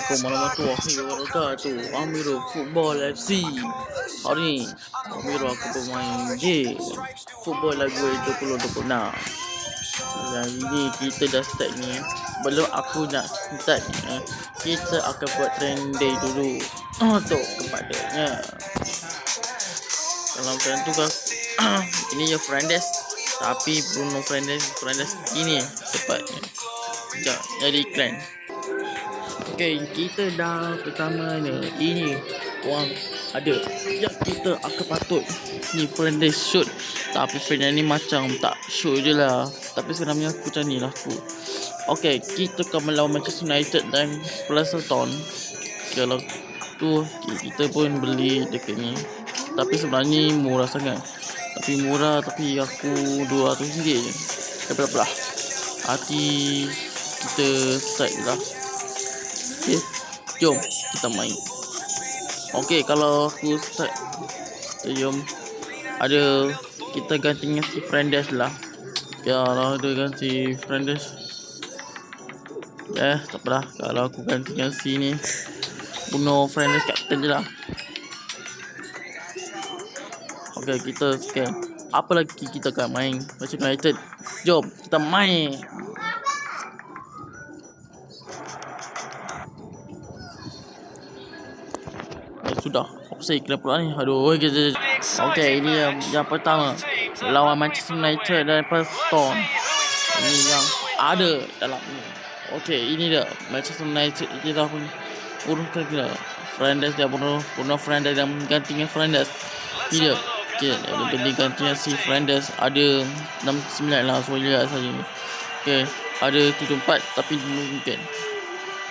Assalamualaikum warahmatullahi wabarakatuh. Amirul Football FC. Hari ni Amirul aku bermain game Football Lagu 2026. Yang ini kita dah start ni. Sebelum aku nak start ni, kita akan buat trending dulu untuk kepadanya. Dalam trend tu kan ini ya Fernandes, tapi Bruno Fernandes ini tepatnya. Sekejap, jadi iklan. Okay, kita dah pertamanya ini orang ada. Ya, kita akan patut ni Fernandes shoot, tapi Fernandes ni macam tak shoot je lah. Tapi sebenarnya aku macam ni lah aku. Okay, kita akan melawan Manchester United dan Pleasantone. Kalau tu kita pun beli dekat ni, tapi sebenarnya murah sangat. Tapi murah, tapi aku RM200 je. Berapa lah hati kita start je lah. Okay, jom kita main. Okay, kalau aku start, jom. Ada, kita gantinya si Fernandes lah. Ya lah, ada ganti Fernandes. Tak apalah. Kalau aku gantikan si ni Bruno Fernandes captain je lah. Okay, kita scan. Apa lagi kita akan main Manchester United. Jom kita main. Sudah. Apa saya kena pula ni? Aduh. Okay, ini yang pertama. Lawan Manchester United dan Pleasantone. Ini yang ada dalam ni. Okay, ini dia Manchester United. Kita pun urutkan kita. Fernandes dia Bruno Fernandes dan gantinya Fernandes. Ini dia. Okay, gantinya si Fernandes. Ada 69 lah. So lihat saja ni. Okay, ada 74 tapi mungkin.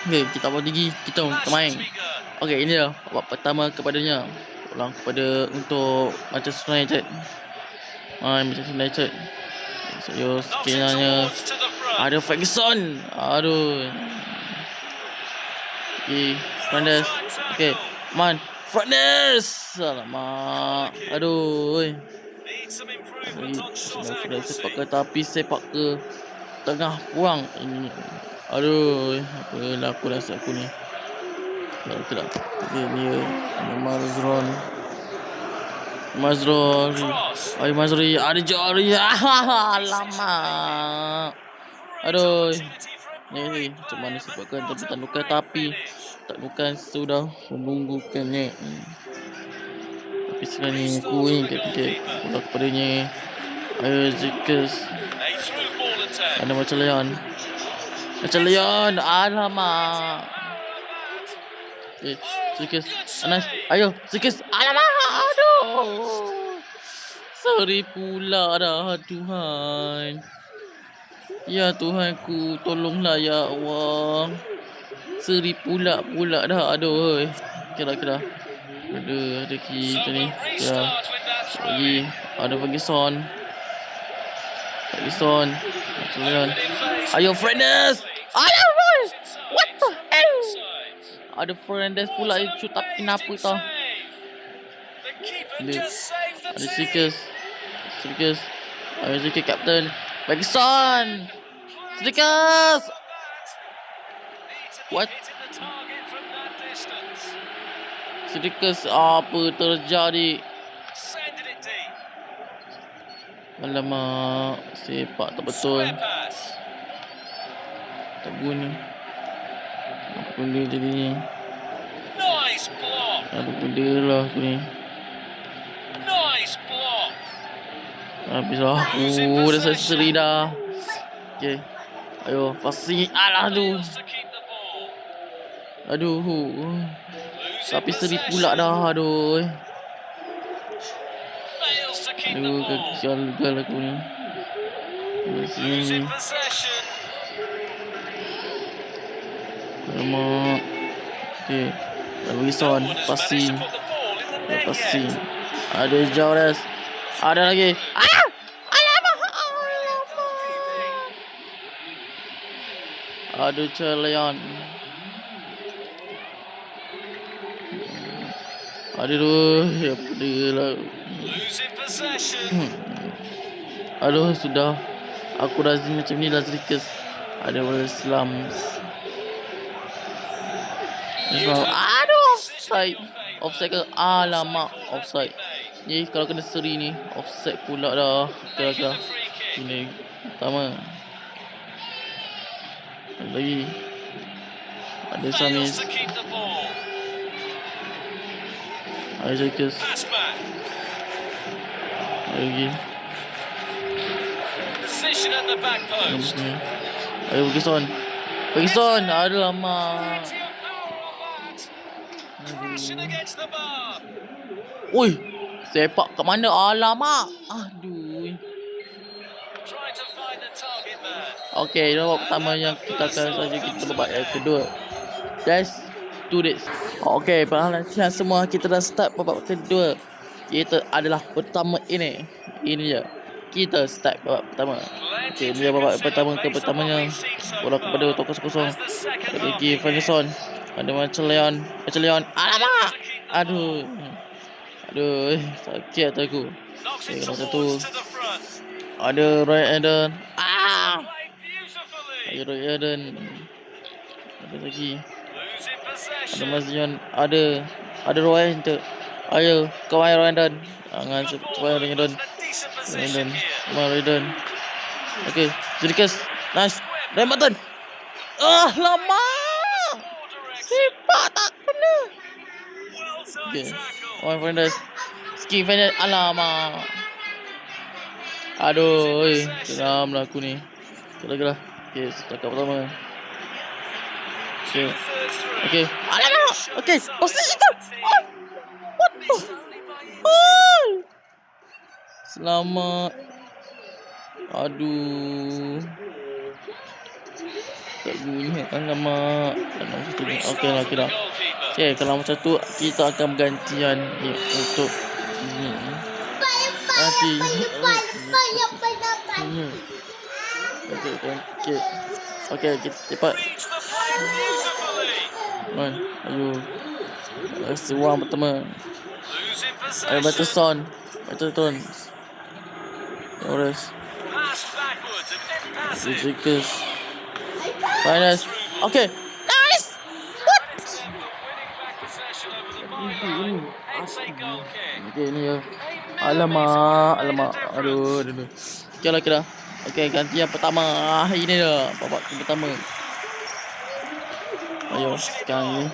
Okay, kita buat tinggi. Kita main. Okay, ini dah babak pertama kepadanya. Ulang kepada untuk Manchester United. Manchester United. Serius sekiranya ada Ferguson. Aduh. Okay, Fernandes. Okay, man, Fernandes. Alamak. Aduh. Sudah sepak ke tapi sepak ke tengah puang ini. Aduh, apalah aku rasa aku ni. Tidak. Ini Mazrui. Ada Jari. Alamak. Aduh. Ni macam mana sebabkan tapi tak bukan sudah menunggukannya. Tapi sekarang ni aku ni kata pula kepadanya. Ayo Zikus. Ada macam Leon. Alamak. Zikus. Anas. Ayo Zikus. Alamak. Aduh. Sorry pula dah Tuhan. Ya Tuhanku, tolonglah ya Allah. Seri pula dah. Aduh. Kira. Ada kita ni. Ya. Lagi ada Ferguson. Ayo Fernandes. Alamak. What the hell? Ada Fernandes pula shoot tapi kenapa tau? Ada Zikus. Ayo Zikus captain. Ferguson. Zikus. What? Zikus, apa terjadi? Alamak, sepak tak betul. Tak guna. Apa benda jadi ni? Ada benda lah aku ni. Habis lah aku dah seri dah. Okay, ayo pasti. Aduh. Tapi seri pula dah. Aduh, gagal aku ni. Sini. Alamak. Okay, Ferguson passing. Ada Jores. Ada lagi. Alamak. Ada Leon. Aduh, ya pedih. Aduh, sudah. Aku rasa macam ni lah sedikit. Ada Islam. Aduh, offside. Offside ke? Alamak, offside. Ni kalau kena seri ni, offside pula dah. Okey. Ini pertama. Lagi. Ada Samis. Ada Jakus. Lagi. Ayo Ferguson. Aduh lama. Ui, sepak kat mana? Alamak. Aduh. Okay, babak pertama yang kita akan saja kita babak yang kedua. Let's do this. Okay, perhatian semua, kita dah start babak kedua. Kita adalah pertama ini. Ini je. Kita start babak pertama. Okay, ini babak pertamanya. Bola kepada toko kosong. Lagi Ferguson. Ada macam Leon. Alamak. Aduh, sakit aku. Okay, kalau satu. Ada Roy Eden. Roy Eden. Ada lagi. Ada Mazion. Ada Roy Eden. Ayo, kau main Roy Eden. Jangan supaya Roy Eden. Roy Eden. Okay, Jerikas. Nice. Rembatan. Lama. Sepak tak kena. Okay. One Fernandez. Ski Fernandez. Alamak. Aduh, geram lah aku ni. Gerak. Okay, setakat pertama. Okay. Alamak. Okay, posisi tu. What the? Selamat. Aduh. Tak bunyi. Alamak. Okay lah, kira. Okay, kalau macam tu kita akan bergantian untuk nanti. Okay, kita cepat. Ayo. Seorang pertama. Ayo Batterson. Torres. Ridiculous. Finance. Okay. Nice. What? Okay, ni ya. Alamak. Aduh. Okay lah, kira. Okay, ganti yang pertama. Ini dah babak pertama. Ayo, sekarang ni.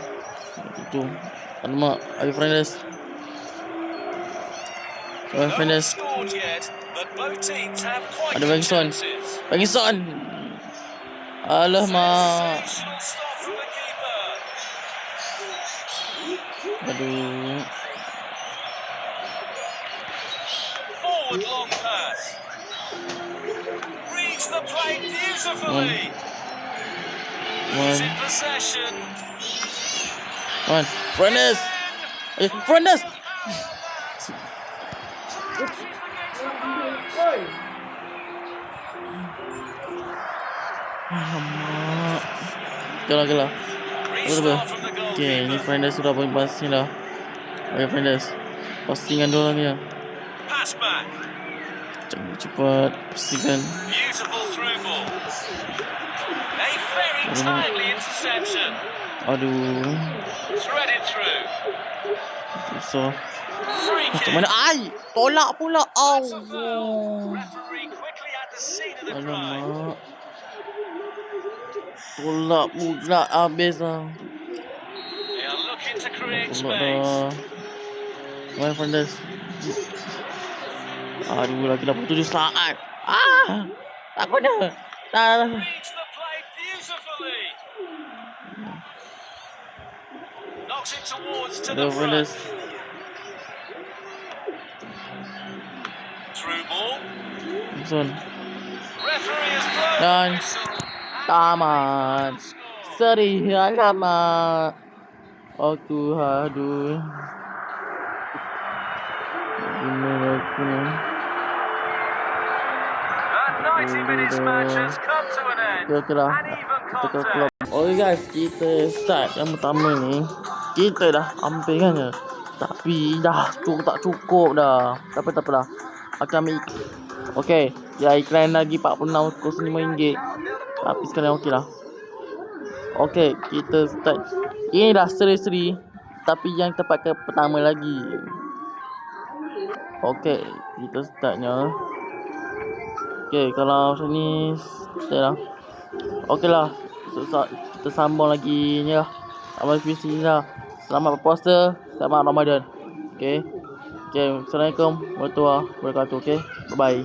Itu. Alamak, ayo Fernandez. Ada Ferguson. Alamak. Aduh. Forward long pass. Reads the play beautifully. One. Possession. Fernandez. Alamak. Gelar. Okay, ini Fernandez sudah main passing dah. Ayo Fernandez. Passingan dua lagi ya. Cepat pastikan. Aduh. So. Macam mana? Tolak pula. Allah. Alamak. Tolak pula habis lah. Tolak dah. Main Fernandez. Aduh, lagi 87 saat. Tak kena. Ada Fernandez. Dan tamat. Seri alamak. Aduh. Okay guys, kita start yang pertama ni. Kita dah hampir kan ya. Tapi dah tak cukup dah. Tak apa dah. Akan ambil. Okay, ya iklan lagi 46.05 ringgit. Tapi sekarang okey lah. Okay, kita start Ini dah seri-seri, tapi yang tempat ke pertama lagi. Okey, kita startnya. Okey, kalau macam ni start lah. Okey lah, kita sambung lagi ni lah. Amal visi lah. Selamat berpuasa, selamat Ramadan. Okey. Okey, Assalamualaikum warahmatullahi wabarakatuh. Okey, bye bye.